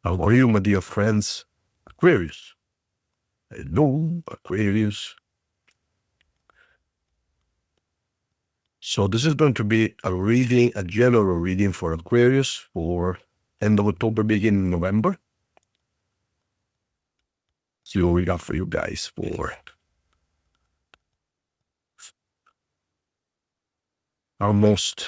How are you, my dear friends? Aquarius. Hello, Aquarius. So this is going to be a reading, a general reading for Aquarius for end of October, beginning November. See what we got for you guys for almost,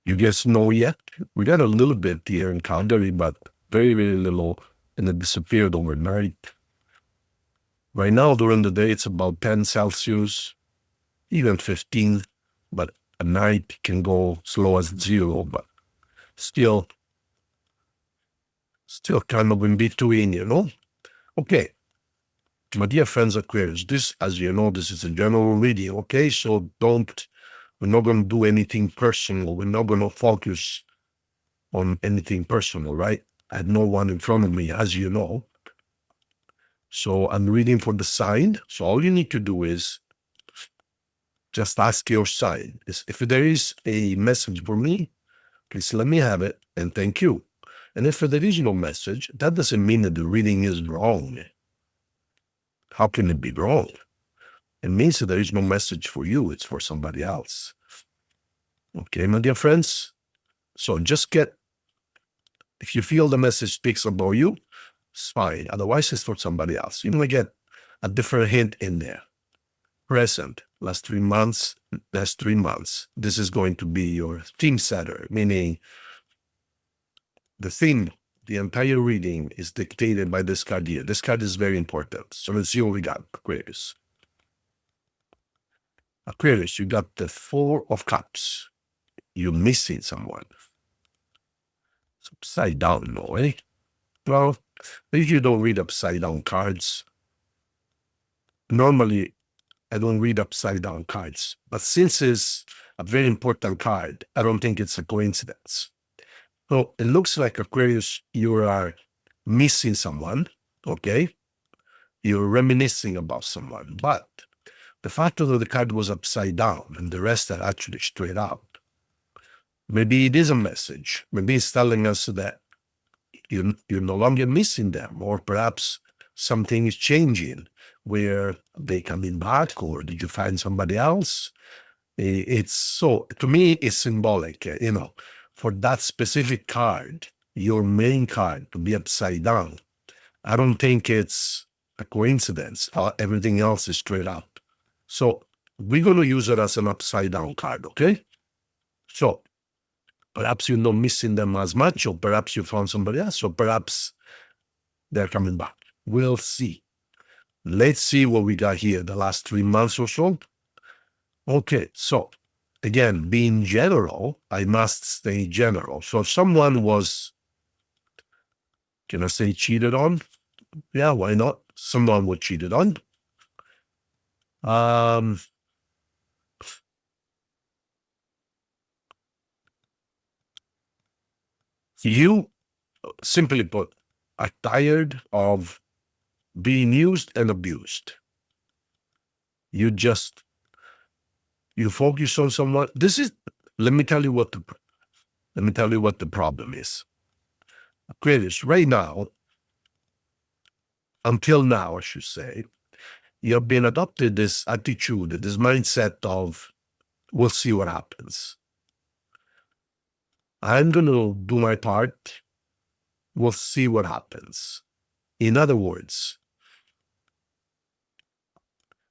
you guys know yet? We got a little bit here in Calgary, but very, very little, and it disappeared overnight. Right now, during the day, it's about 10 Celsius, even 15, but at night can go as low as 0, but still kind of in between, you know? Okay, my dear friends Aquarius, this, as you know, this is a general reading, okay? So we're not going to do anything personal. We're not going to focus on anything personal, right? I have no one in front of me, as you know. So I'm reading for the sign. So all you need to do is just ask your sign. If there is a message for me, please let me have it, and thank you. And if there is no message, that doesn't mean that the reading is wrong. How can it be wrong? It means that there is no message for you, it's for somebody else. Okay, my dear friends? So just if you feel the message speaks about you, it's fine. Otherwise, it's for somebody else. You might get a different hint in there. Present, last 3 months, this is going to be your theme setter, meaning the theme, the entire reading is dictated by this card here. This card is very important. So let's see what we got, Aquarius. Aquarius, you got the 4 of Cups. You're missing someone. It's upside down, no way. Well, if you don't read upside down cards, normally I don't read upside down cards. But since it's a very important card, I don't think it's a coincidence. So it looks like, Aquarius, you are missing someone, okay? You're reminiscing about someone, but the fact that the card was upside down and the rest are actually straight up, maybe it is a message. Maybe it's telling us that you're no longer missing them, or perhaps something is changing where they coming back, or did you find somebody else? It's so, to me, it's symbolic, for that specific card, your main card to be upside down. I don't think it's a coincidence. Everything else is straight up. So we're going to use it as an upside down card, okay? So perhaps you're not missing them as much, or perhaps you found somebody else, or perhaps they're coming back. We'll see. Let's see what we got here the last 3 months or so. Okay, so again, being general, I must stay general. So if someone was, can I say cheated on? Yeah, why not? Someone was cheated on. You, simply put, are tired of being used and abused. You focus on someone. Let me tell you what the problem is. Aquarius, right now, until now, I should say, you have been adopted this attitude, this mindset of, we'll see what happens. I'm going to do my part. We'll see what happens. In other words,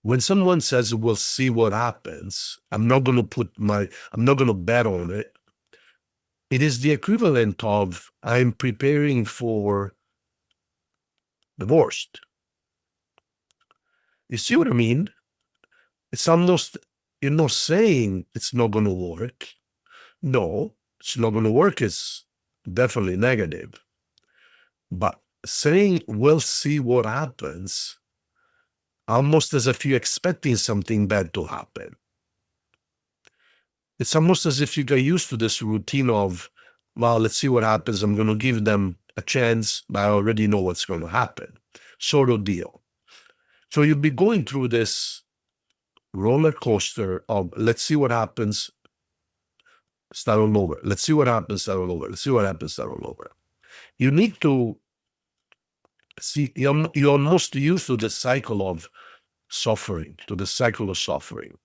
when someone says, we'll see what happens, I'm not going to bet on it. It is the equivalent of, I'm preparing for the worst. You see what I mean? It's almost, you're not saying it's not going to work. No, it's not going to work is definitely negative. But saying, we'll see what happens, almost as if you're expecting something bad to happen. It's almost as if you get used to this routine of, well, let's see what happens. I'm going to give them a chance, but I already know what's going to happen. Sort of deal. So you'll be going through this roller coaster of, let's see what happens. start all over. Let's see what happens, start all over. Let's see what happens, start all over. You need to see, you're almost used to the cycle of suffering, to the cycle of suffering.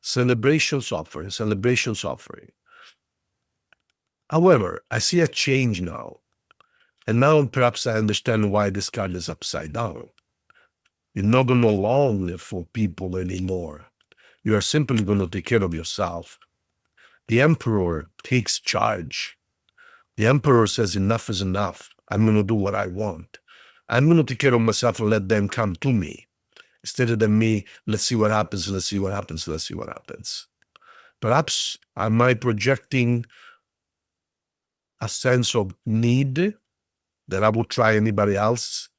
Celebration, suffering, celebration, suffering. However, I see a change now. And now perhaps I understand why this card is upside down. You're not going to long live for people anymore. You are simply going to take care of yourself. The Emperor takes charge. The Emperor says enough is enough. I'm going to do what I want. I'm going to take care of myself and let them come to me. Instead of me, let's see what happens, let's see what happens, let's see what happens. Perhaps am I projecting a sense of need that I will try anybody else,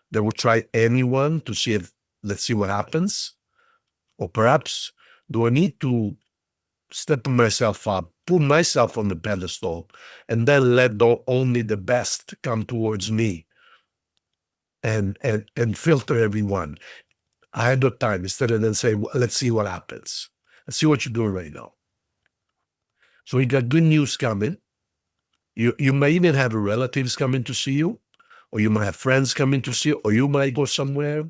that will try anyone to see if, let's see what happens? Or perhaps do I need to step myself up, put myself on the pedestal, and then let only the best come towards me and filter everyone ahead of time instead of then say, well, let's see what happens. Let's see what you're doing right now. So you got good news coming. You may even have relatives coming to see you, or you might have friends coming to see you, or you might go somewhere.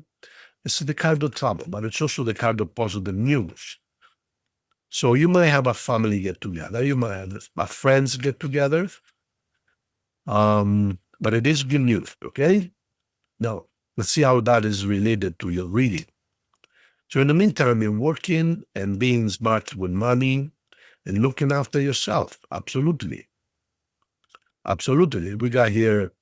It's the card of trouble, but it's also the card of positive news. So you might have a family get together, you might have a friends get together, but it is good news, okay? Now, let's see how that is related to your reading. So in the meantime, you're working and being smart with money and looking after yourself. Absolutely. Absolutely. We got here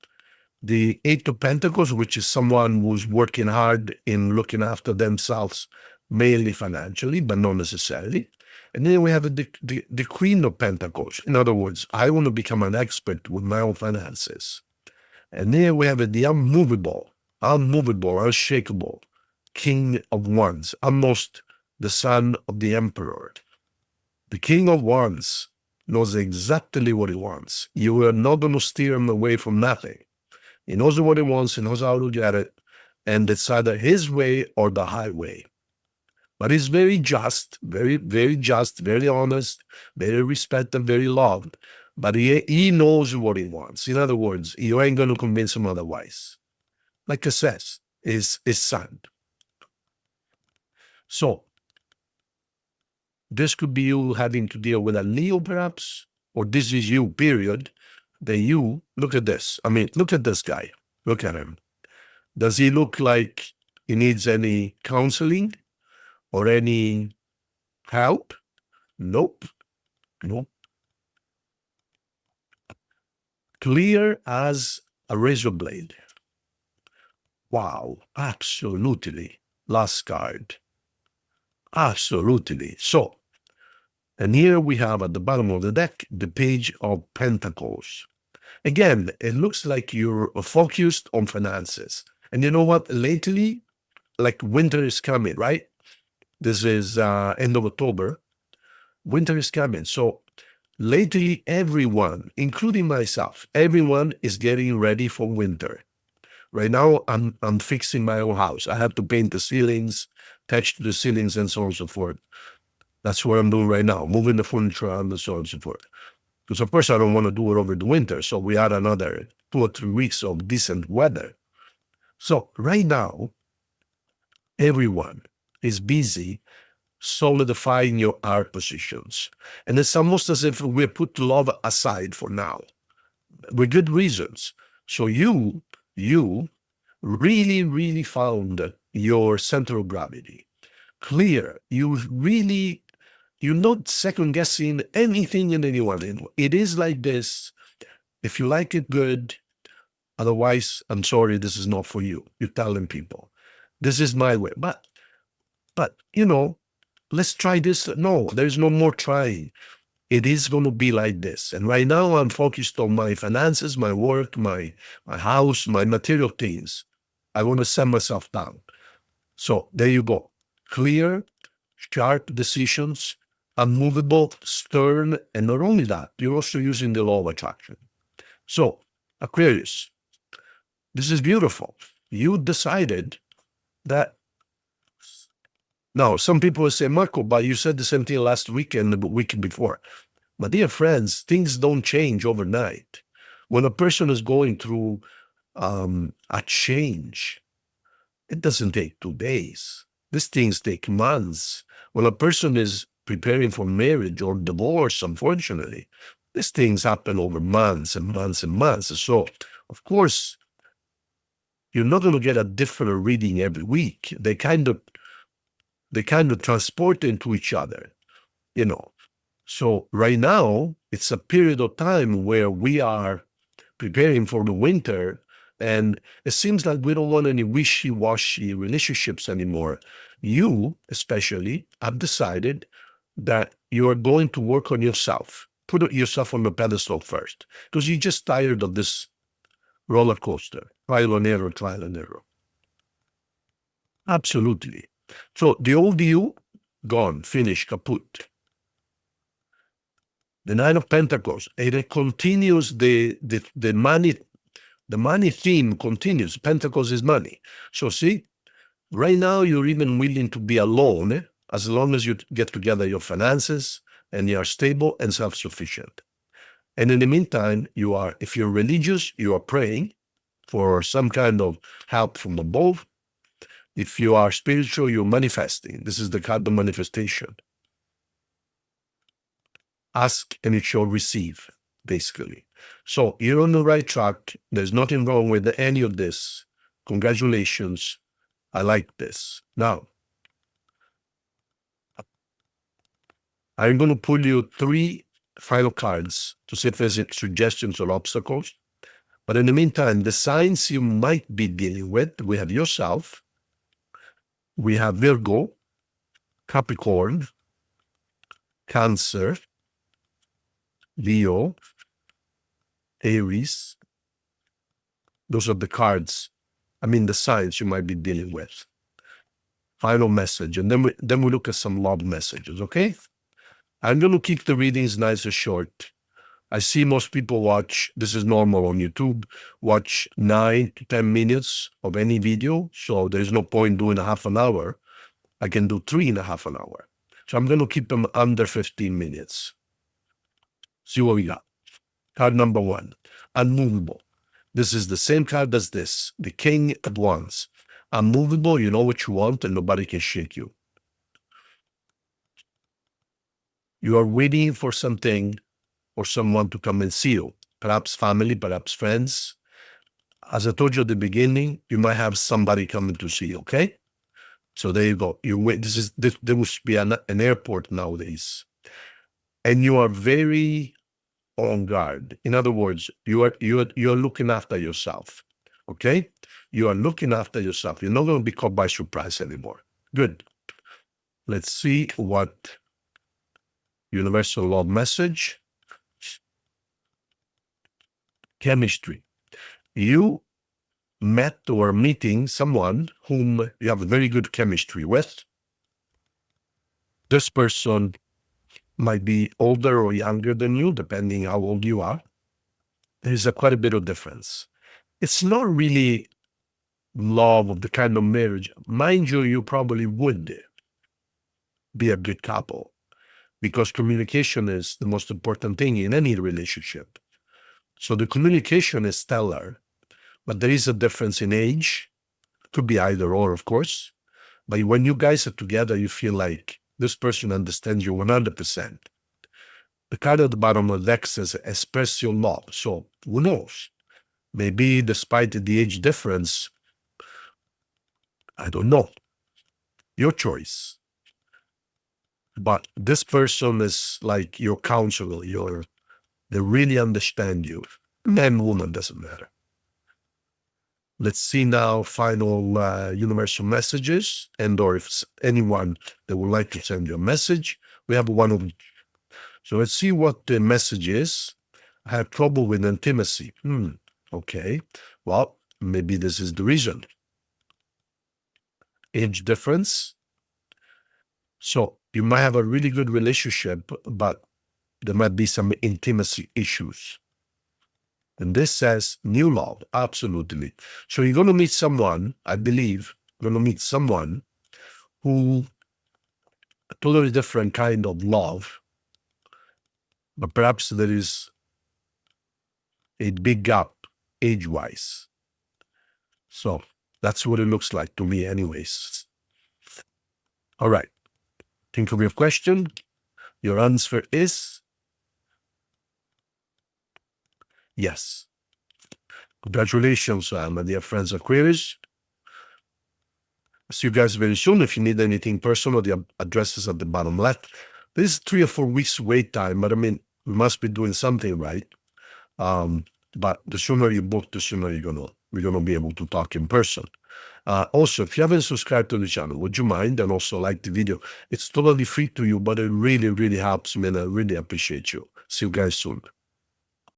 the Eight of Pentacles, which is someone who's working hard in looking after themselves, mainly financially, but not necessarily. And then we have the Queen of Pentacles. In other words, I want to become an expert with my own finances. And then we have the unmovable, unshakable King of Wands, almost the son of the Emperor. The King of Wands knows exactly what he wants. You are not going to steer him away from nothing. He knows what he wants, he knows how to get it, and it's either his way or the highway. But he's very just, very, very just, very honest, very respected, very loved. But he knows what he wants. In other words, you ain't going to convince him otherwise. Like I says, his son. So, this could be you having to deal with a Leo, perhaps, or this is you, period. Look at this. I mean, look at this guy. Look at him. Does he look like he needs any counseling or any help? Nope. Nope. Clear as a razor blade. Wow, absolutely. Last card. Absolutely. So, and here we have at the bottom of the deck, the Page of Pentacles. Again, it looks like you're focused on finances. And you know what? Lately, like winter is coming, right? This is end of October. Winter is coming. So lately, everyone, including myself, everyone is getting ready for winter. Right now, I'm fixing my own house. I have to paint the ceilings, attach to the ceilings, and so on and so forth. That's what I'm doing right now, moving the furniture and so on and so forth. Because of course I don't want to do it over the winter. So we had another 2 or 3 weeks of decent weather. So right now, everyone is busy solidifying your art positions. And it's almost as if we put love aside for now, with good reasons. So you really, really found your center of gravity. Clear. You're not second guessing anything in anyone. It is like this. If you like it, good. Otherwise, I'm sorry, this is not for you. You're telling people, this is my way. But let's try this. No, there's no more trying. It is going to be like this. And right now I'm focused on my finances, my work, my house, my material things. I want to set myself down. So there you go. Clear, sharp decisions, unmovable, stern, and not only that, you're also using the law of attraction. So, Aquarius, this is beautiful. You decided that. Now, some people will say, Marco, but you said the same thing last week and the week before. My dear friends, things don't change overnight. When a person is going through a change, it doesn't take 2 days. These things take months. When a person is preparing for marriage or divorce, unfortunately, these things happen over months and months and months. So, of course, you're not going to get a different reading every week. They kind of transport into each other, you know. So right now, it's a period of time where we are preparing for the winter, and it seems like we don't want any wishy-washy relationships anymore. You, especially, have decided that you are going to work on yourself. Put yourself on the pedestal first, because you're just tired of this roller coaster, trial and error, trial and error. Absolutely. So the old you, gone, finished, kaput. The Nine of Pentacles, it continues the money theme continues. Pentacles is money. So see, right now you're even willing to be alone as long as you get together your finances and you are stable and self-sufficient. And in the meantime, you are, if you're religious, you are praying for some kind of help from above. If you are spiritual, you're manifesting. This is the card of manifestation. Ask and it shall receive, basically. So you're on the right track. There's nothing wrong with any of this. Congratulations. I like this. Now, I'm going to pull you 3 final cards to see if there's suggestions or obstacles. But in the meantime, the signs you might be dealing with, we have yourself, we have Virgo, Capricorn, Cancer, Leo, Aries. Those are the cards, the signs you might be dealing with. Final message, and then we look at some love messages, okay? I'm going to keep the readings nice and short. I see most people watch, this is normal on YouTube, watch 9 to 10 minutes of any video, so there's no point doing a half an hour. I can do 3.5 an hour. So I'm going to keep them under 15 minutes. See what we got. Card number 1, unmovable. This is the same card as this, the King of Wands. Unmovable, you know what you want and nobody can shake you. You are waiting for something or someone to come and see you, perhaps family, perhaps friends. As I told you at the beginning, you might have somebody coming to see you, okay? So there you go. You wait. There must be an airport nowadays, and you are very on guard. In other words, you are looking after yourself, okay? You are looking after yourself. You're not going to be caught by surprise anymore. Good. Let's see what universal love message. Chemistry. You met or are meeting someone whom you have very good chemistry with. This person might be older or younger than you, depending how old you are. There's quite a bit of difference. It's not really love of the kind of marriage. Mind you, you probably would be a good couple because communication is the most important thing in any relationship. So the communication is stellar, but there is a difference in age. Could be either or, of course. But when you guys are together, you feel like this person understands you 100%. The card at the bottom of the deck says express your love. So who knows? Maybe despite the age difference, I don't know. Your choice. But this person is like your counselor. They really understand you. Man, woman, doesn't matter. Let's see now final universal messages, and or if anyone that would like to send you a message, we have one of each. So let's see what the message is. I have trouble with intimacy. Okay. Well, maybe this is the reason. Age difference. So you might have a really good relationship, but there might be some intimacy issues. And this says new love, absolutely. So you're going to meet someone, I believe, going to meet someone who a totally different kind of love. but perhaps there is a big gap age-wise. So that's what it looks like to me anyways. All right. Think of your question. Your answer is yes. Congratulations, my dear friends Aquarius. See you guys very soon. If you need anything personal, the address is at the bottom left. This is 3 or 4 weeks wait time, but I mean, we must be doing something right. But the sooner you book, the sooner we're gonna be able to talk in person. Also, if you haven't subscribed to the channel, would you mind? And also like the video. It's totally free to you, but it really, really helps me, and I really appreciate you. See you guys soon.